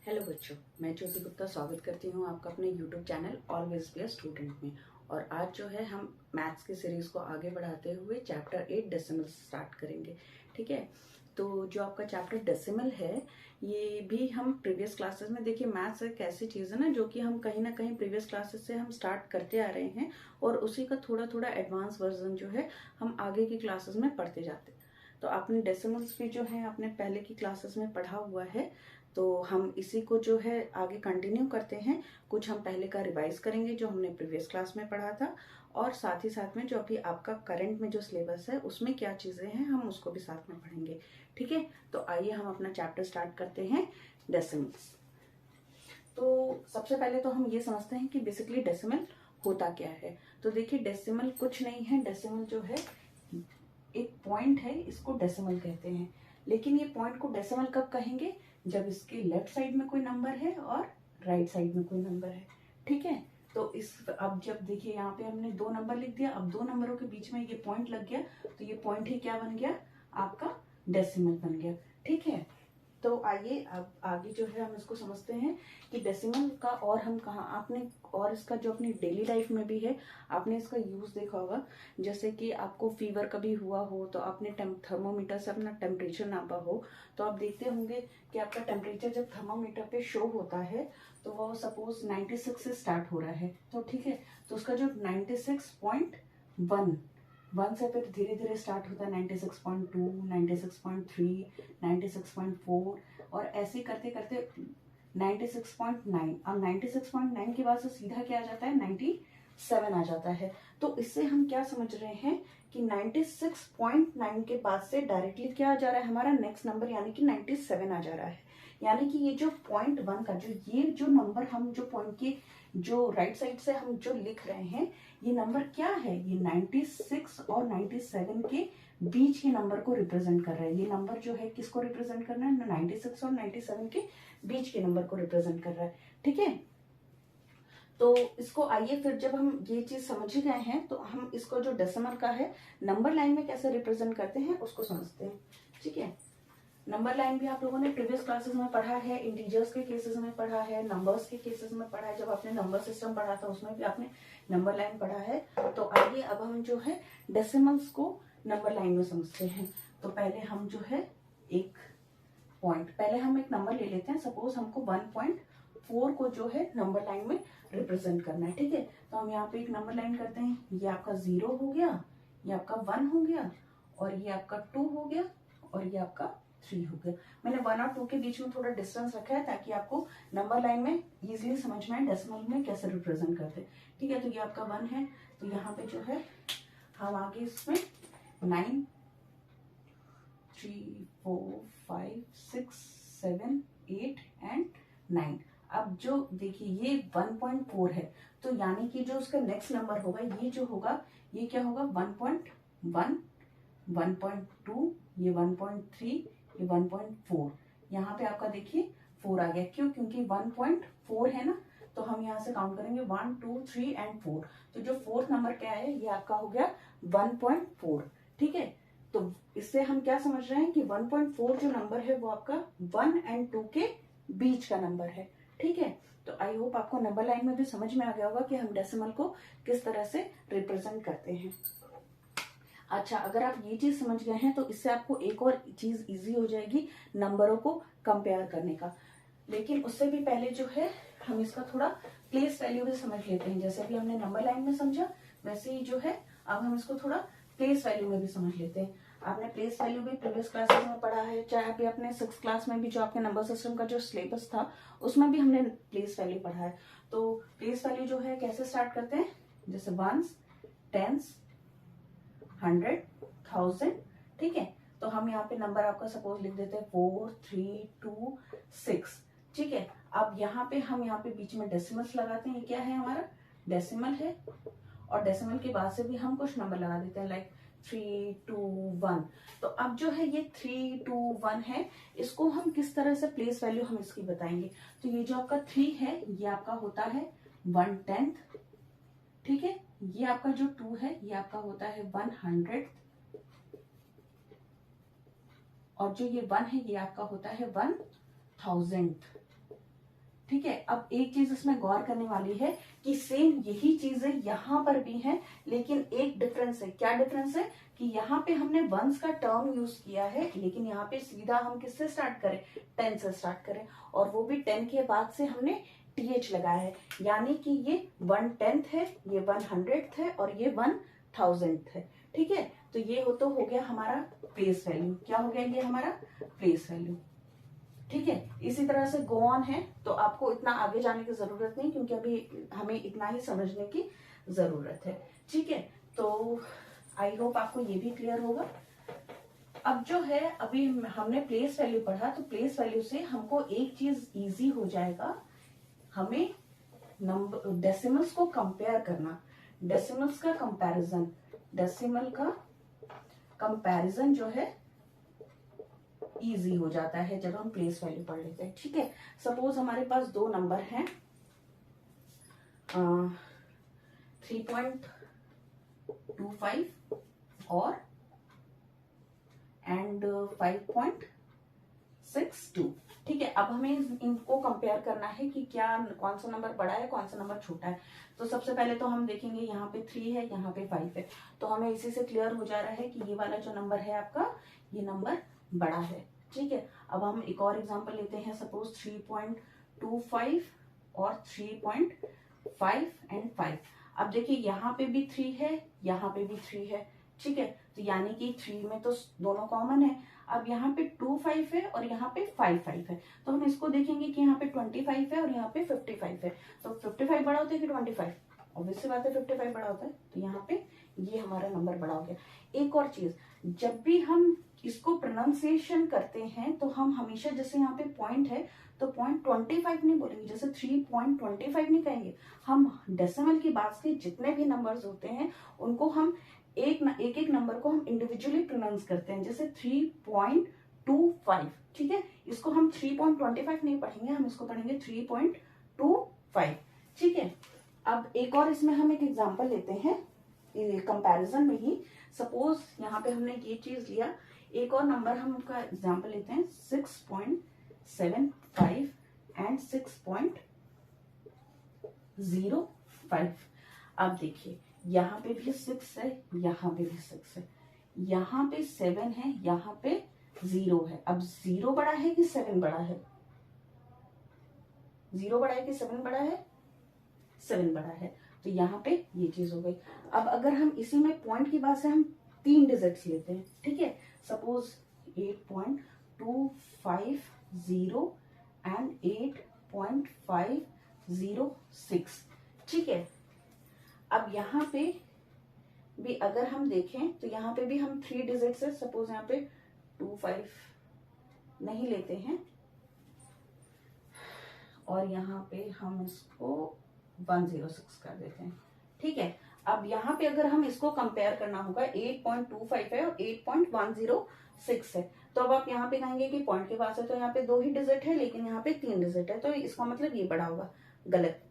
Hello बच्चों, मैं ज्योति गुप्ता स्वागत करती हूँ आपका अपने YouTube channel always be a student में। और आज जो है हम मैथ्स की सीरीज़ को आगे बढ़ाते हुए चैप्टर 8 डेसिमल स्टार्ट करेंगे। ठीक है, तो जो आपका चैप्टर डेसिमल है ये भी हम प्रीवियस क्लासेस में, देखिए मैथ्स एक ऐसी चीज़ है ना जो कि हम कहीं ना कहीं प्रीवियस क्लासेस से हम स्टार्ट करते आ रहे हैं और उसी का थोड़ा थोड़ा एडवांस वर्जन जो है हम आगे की क्लासेस में पढ़ते जाते हैं। तो आपने डेसिमल्स भी जो है आपने पहले की क्लासेस में पढ़ा हुआ है, तो हम इसी को जो है आगे कंटिन्यू करते हैं। कुछ हम पहले का रिवाइज करेंगे जो हमने प्रीवियस क्लास में पढ़ा था, और साथ ही साथ में जो अभी आपका करंट में जो सिलेबस है उसमें क्या चीज़ें हैं हम उसको भी साथ में पढ़ेंगे। ठीक है, तो आइए हम अपना चैप्टर स्टार्ट करते हैं डेसिमल्स। तो सबसे पहले तो हम ये समझते हैं कि बेसिकली डेसिमल होता क्या है। तो देखिए डेसिमल कुछ नहीं है, डेसिमल जो है एक पॉइंट है, इसको डेसिमल कहते हैं। लेकिन ये पॉइंट को डेसिमल कब कहेंगे? जब इसके लेफ्ट साइड में कोई नंबर है और राइट साइड में कोई नंबर है। ठीक है, तो इस अब जब देखिए यहाँ पे हमने दो नंबर लिख दिया, अब दो नंबरों के बीच में ये पॉइंट लग गया, तो ये पॉइंट ही क्या बन गया? आपका डेसिमल बन गया। ठीक है, तो आइए अब आगे जो है हम इसको समझते हैं कि डेसिमल का और हम कहाँ आपने, और इसका जो अपनी डेली लाइफ में भी है आपने इसका यूज देखा होगा। जैसे कि आपको फीवर कभी हुआ हो तो आपने थर्मोमीटर से अपना टेम्परेचर नापा हो, तो आप देखते होंगे कि आपका टेम्परेचर जब थर्मोमीटर पे शो होता है तो वो सपोज 96 से स्टार्ट हो रहा है, तो ठीक है, तो उसका जो 96.1 से फिर धीरे धीरे स्टार्ट होता है 96.2, 96.3, 96.4, और ऐसे करते करते 96.9। अब 96.9 के बाद से सीधा क्या आ जाता है? 97 आ जाता है। तो इससे हम क्या समझ रहे हैं कि 96.9 के बाद से डायरेक्टली क्या आ जा रहा है? हमारा नेक्स्ट नंबर यानी कि 97 आ जा रहा है। यानी कि ये जो पॉइंट वन का ये जो नंबर हम जो पॉइंट की जो राइट साइड से हम जो लिख रहे हैं, ये नंबर क्या है? ये 96 और 97 के बीच के नंबर को रिप्रेजेंट कर रहा है। ये नंबर जो है किसको रिप्रेजेंट कर रहा है? 96 और 97 के बीच के नंबर को रिप्रेजेंट कर रहा है। ठीक है, तो इसको आइए फिर जब हम ये चीज समझ ही गए हैं तो हम इसको जो डेसिमल का है नंबर लाइन में कैसे रिप्रेजेंट करते हैं उसको समझते हैं। ठीक है, नंबर लाइन भी आप लोगों ने प्रीवियस क्लासेस में पढ़ा है, इंटीजर्स के केसेस में पढ़ा है, नंबर्स के केसेस में पढ़ा है। जब आपने नंबर सिस्टम पढ़ा था उसमें भी आपने नंबर लाइन पढ़ा है। तो आइए अब हम जो है डेसिमल्स को नंबर लाइन में समझते हैं। तो पहले हम जो है एक पॉइंट, पहले हम एक नंबर ले लेते हैं। सपोज हमको 1.4 को जो है नंबर लाइन में रिप्रेजेंट करना है। ठीक है, तो हम यहाँ पे एक नंबर लाइन करते हैं। ये आपका 0 हो गया, ये आपका 1 हो गया, और ये आपका 2 हो गया, और ये आपका 3 हो गया। मैंने 1 और 2 के बीच में थोड़ा डिस्टेंस रखा है ताकि आपको नंबर लाइन में इजीली समझ में आए डेसिमल में कैसे रिप्रेजेंट करते हैं। ठीक है, तो ये आपका 1 है, तो यहाँ पे जो है हम आगे इसमें 9, 3, 4, 5, 6, 7, 8 एंड 9। अब जो देखिए ये 1.4 है, तो यानी कि जो उसका नेक्स्ट नंबर होगा ये जो होगा ये क्या होगा? 1.1, 1.2, ये 1.3, ये 1.4। यहाँ पे आपका देखिए 4 आ गया। क्यों? क्योंकि 1.4 है ना, तो हम यहाँ से काउंट करेंगे 1, 2, 3 एंड 4। तो जो फोर्थ नंबर क्या है ये आपका हो गया 1.4। ठीक है, तो इससे हम क्या समझ रहे हैं कि 1.4 जो नंबर है वो आपका 1 एंड 2 के बीच का नंबर है। ठीक है, तो आई होप आपको नंबर लाइन में भी समझ में आ गया होगा कि हम डेसिमल को किस तरह से रिप्रेजेंट करते हैं। अच्छा, अगर आप ये चीज समझ गए हैं तो इससे आपको एक और चीज इजी हो जाएगी नंबरों को कंपेयर करने का। लेकिन उससे भी पहले जो है हम इसका थोड़ा प्लेस वैल्यू भी समझ लेते हैं। जैसे अभी हमने नंबर लाइन में समझा वैसे ही जो है अब हम इसको थोड़ा प्लेस वैल्यू में भी समझ लेते हैं। आपने प्लेस वैल्यू भी प्रीवियस क्लासेस में पढ़ा है, चाहे अभी अपने 6th क्लास में भी जो आपके नंबर सिस्टम का जो सिलेबस था उसमें भी हमने प्लेस वैल्यू पढ़ा है। तो प्लेस वैल्यू जो है कैसे स्टार्ट करते हैं? जैसे 1s, 10s, 100, 1000। ठीक है, तो हम यहाँ पे नंबर आपका सपोज लिख देते हैं 4, 3, 2, 6। ठीक है, अब यहाँ पे हम यहाँ पे बीच में डेसिमल्स लगाते हैं। ये क्या है? हमारा डेसिमल है, और डेसिमल के बाद से भी हम कुछ नंबर लगा देते हैं लाइक 3, 2, 1। तो अब जो है ये 3, 2, 1 है, इसको हम किस तरह से प्लेस वैल्यू हम इसकी बताएंगे। तो ये जो आपका 3 है ये आपका होता है 1/10। ठीक है, ये आपका जो 2 है ये आपका होता है 100, और जो ये 1 है ये आपका होता है 1000। ठीक है। अब एक चीज इसमें गौर करने वाली है कि सेम यही चीजें यहाँ पर भी हैं, लेकिन एक डिफरेंस है। क्या डिफरेंस है कि यहाँ पे हमने वंस का टर्म यूज किया है, लेकिन यहाँ पे सीधा हम किससे स्टार्ट करें, 10 से स्टार्ट करें, और वो भी 10 के बाद से हमने th लगाया है, यानी कि ये 1/10 है, ये 100th है, और ये 1000th है। ठीक है, तो ये हो गया हमारा प्लेस वैल्यू। क्या हो गया ये हमारा प्लेस वैल्यू। ठीक है, इसी तरह से गो ऑन है, तो आपको इतना आगे जाने की जरूरत नहीं, क्योंकि अभी हमें इतना ही समझने की जरूरत है। ठीक है, तो आई होप आपको ये भी क्लियर होगा। अब जो है, अभी हमने प्लेस वैल्यू पढ़ा, तो प्लेस वैल्यू से हमको एक चीज इजी हो जाएगा, हमें नंबर डेसिमल्स को कंपेयर करना। डेसिमल्स का कंपैरिजन, डेसिमल का कंपैरिजन जो है इजी हो जाता है जब हम प्लेस वैल्यू पढ़ लेते हैं। ठीक है, सपोज हमारे पास दो नंबर हैं, 3.25 और 5.62। ठीक है, अब हमें इनको कंपेयर करना है कि क्या कौन सा नंबर बड़ा है, कौन सा नंबर छोटा है। तो सबसे पहले तो हम देखेंगे, यहाँ पे 3 है, यहाँ पे 5 है, तो हमें इसी से क्लियर हो जा रहा है कि ये वाला जो नंबर है आपका, ये नंबर बड़ा है। ठीक है, अब हम एक और एग्जांपल लेते हैं, सपोज 3.25 और 3.5 एंड 5। अब देखिए, यहाँ पे भी 3 है, यहाँ पे भी 3 है। ठीक है, तो यानी कि 3 में तो दोनों कॉमन है। अब यहाँ पे 25 है और यहाँ पे 55 है, तो हम इसको देखेंगे कि यहाँ पे 25 है और यहाँ पे 55 है, तो 55 बड़ा होता है कि 25? ऑब्वियस सी बात है, 55 बड़ा होता है, तो यहाँ पे ये हमारा नंबर बड़ा हो गया। एक और चीज, जब भी हम इसको प्रोनाउंसिएशन करते हैं, तो हम हमेशा, जैसे यहाँ पे पॉइंट है, तो 0.25 नहीं बोलेंगे, जैसे 3.25 नहीं कहेंगे। हम डेसिमल की बात से जितने भी नंबर्स होते हैं, उनको हम एक एक नंबर को हम इंडिविजुअली प्रोनाउंस करते हैं, जैसे 3.25। ठीक है, इसको हम 3.25 नहीं पढ़ेंगे, हम इसको पढ़ेंगे 3.25। ठीक है, अब एक और इसमें हम एक एग्जांपल लेते हैं कंपैरिजन में ही। सपोज यहाँ पे हमने ये चीज लिया, एक और नंबर हम उसका एग्जांपल लेते हैं, 6.75 एंड 6.05। अब देखिए, यहाँ पे भी 6 है, यहाँ पे भी 6 है, यहाँ पे 7 है, यहाँ पे 0 है। अब 0 बड़ा है कि 7 बड़ा है? 0 बड़ा है कि 7 बड़ा है? 7 बड़ा है, तो यहाँ पे ये चीज हो गई। अब अगर हम इसी में पॉइंट की बात से हम 3 डिजिट्स लेते हैं, ठीक है, सपोज 8.250 एंड 8.506। ठीक है, अब यहाँ पे भी अगर हम देखें, तो यहाँ पे भी हम 3 डिजिट्स है, सपोज यहाँ पे 25 नहीं लेते हैं, और यहाँ पे हम इसको 106 कर देते हैं। ठीक है, अब यहाँ पे अगर हम इसको कंपेयर करना होगा, 8.25 है और 8.106 है, तो अब आप यहाँ पे कहेंगे कि पॉइंट के पास है, तो यहाँ पे 2 ही डिजिट है, लेकिन यहाँ पे 3 डिजिट है, तो इसका मतलब ये बड़ा होगा। गलत।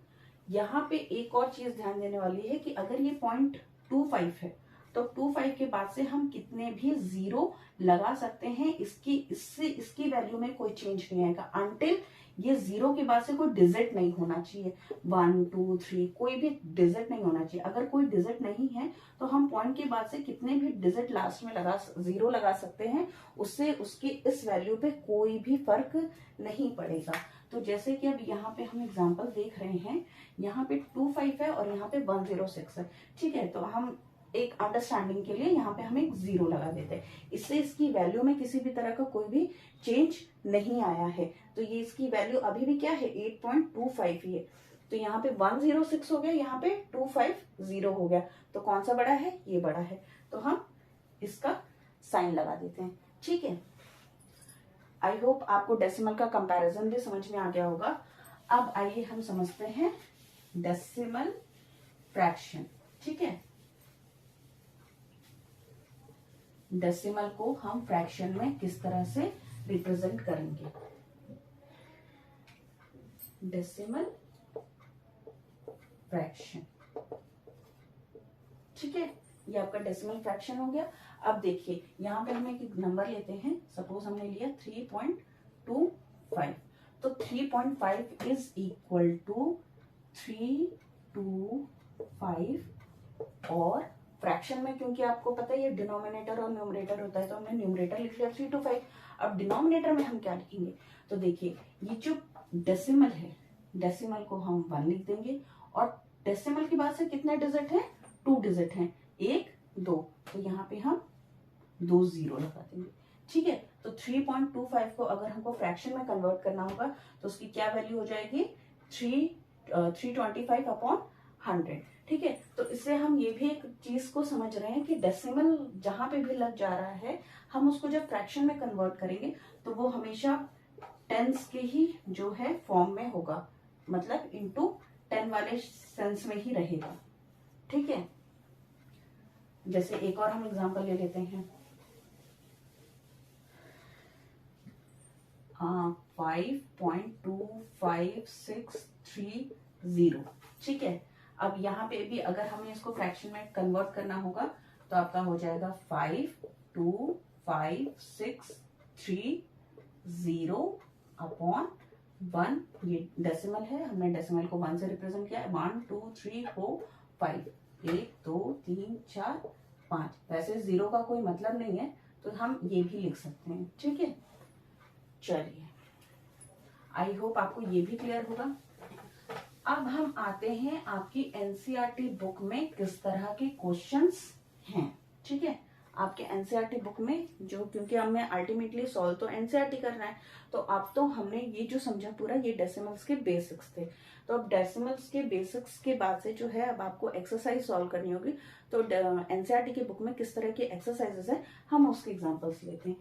यहाँ पे एक और चीज ध्यान देने वाली है कि अगर ये 0.25 है, तो 25 के बाद से हम कितने भी 0 लगा सकते हैं, इसकी वैल्यू में कोई चेंज नहीं आएगा, अनटिल ये 0 के बाद से कोई डिजिट नहीं होना चाहिए। 1 2 3 कोई भी डिजिट नहीं होना चाहिए। अगर कोई डिजिट नहीं है, तो हम पॉइंट के बाद से कितने भी डिजिट लास्ट में 0 लगा सकते हैं, उससे उसकी इस वैल्यू पे कोई भी फर्क नहीं पड़ेगा। तो जैसे कि अब यहाँ पे हम एग्जांपल देख रहे हैं, यहाँ पे 25 है और यहाँ पे 106 है। ठीक है, तो हम एक अंडरस्टैंडिंग के लिए यहाँ पे हम एक 0 लगा देते हैं, इससे इसकी वैल्यू में किसी भी तरह का कोई भी चेंज नहीं आया है। तो ये इसकी वैल्यू अभी भी क्या है, 8.25 ही है। तो यहाँ पे 106 हो गया, यहाँ पे 250 हो गया, तो कौन सा बड़ा है? ये बड़ा है, तो हम इसका साइन लगा देते हैं। ठीक है, आई होप आपको डेसिमल का कंपैरिजन भी समझ में आ गया होगा। अब आइए हम समझते हैं डेसिमल फ्रैक्शन। ठीक है, डेसिमल को हम फ्रैक्शन में किस तरह से रिप्रेजेंट करेंगे। डेसिमल फ्रैक्शन, ठीक है, ये आपका डेसिमल फ्रैक्शन हो गया। अब देखिए, यहाँ पे हम एक नंबर लेते हैं, सपोज हमने लिया 3.25, तो 3.5 इज इक्वल टू 325, और फ्रैक्शन में क्योंकि आपको पता है ये डिनोमिनेटर और न्यूमरेटर होता है तो हमने न्यूमरेटर लिख लिया 325। अब डिनोमिनेटर में हम क्या लिखेंगे, तो देखिए ये जो डेसिमल है, डेसिमल को हम 1 लिख देंगे, और डेसिमल के बाद से कितने डिजिट हैं, 2 डिजिट हैं, 1 2, तो यहाँ पे हम 2 0 लगा देंगे। ठीक है, तो 3.25 को अगर हमको फ्रैक्शन में कन्वर्ट करना होगा तो उसकी क्या वैल्यू हो जाएगी, 325 अपॉन 100। ठीक है, तो इससे हम ये भी एक चीज को समझ रहे हैं कि डेसिमल जहां पे भी लग जा रहा है हम उसको जब फ्रैक्शन में कन्वर्ट करेंगे तो वो हमेशा टेंस के ही जो है फॉर्म में होगा, मतलब इनटू 10 वाले सेंस में ही रहेगा। ठीक है, जैसे एक और हम एग्जांपल ले लेते हैं, 5.25630। ठीक है, अब यहाँ पे भी अगर हमें इसको फ्रैक्शन में कन्वर्ट करना होगा तो आपका हो जाएगा 5.25630 अपॉन 1। ये डेसिमल है, हमने डेसिमल को 1 से रिप्रेजेंट किया है, 1 2 3 4 5, 1 2 3 4 5। वैसे 0 का कोई मतलब नहीं है तो हम ये भी लिख सकते हैं। ठीक है, चलिए आई होप आपको ये भी क्लियर होगा। अब हम आते हैं आपकी एनसीईआरटी बुक में किस तरह के क्वेश्चंस हैं। ठीक है, आपके एनसीईआरटी बुक में जो, क्योंकि हमें अल्टीमेटली सॉल्व तो एनसीईआरटी करना है, तो अब तो हमने ये जो समझा पूरा ये डेसिमल्स के बेसिक्स थे, तो अब डेसिमल्स के बेसिक्स के बाद से जो है अब आपको एक्सरसाइज सॉल्व करनी होगी। तो एनसीईआरटी की बुक में किस तरह की एक्सरसाइजेस है हम उसके एग्जांपल्स लेते हैं।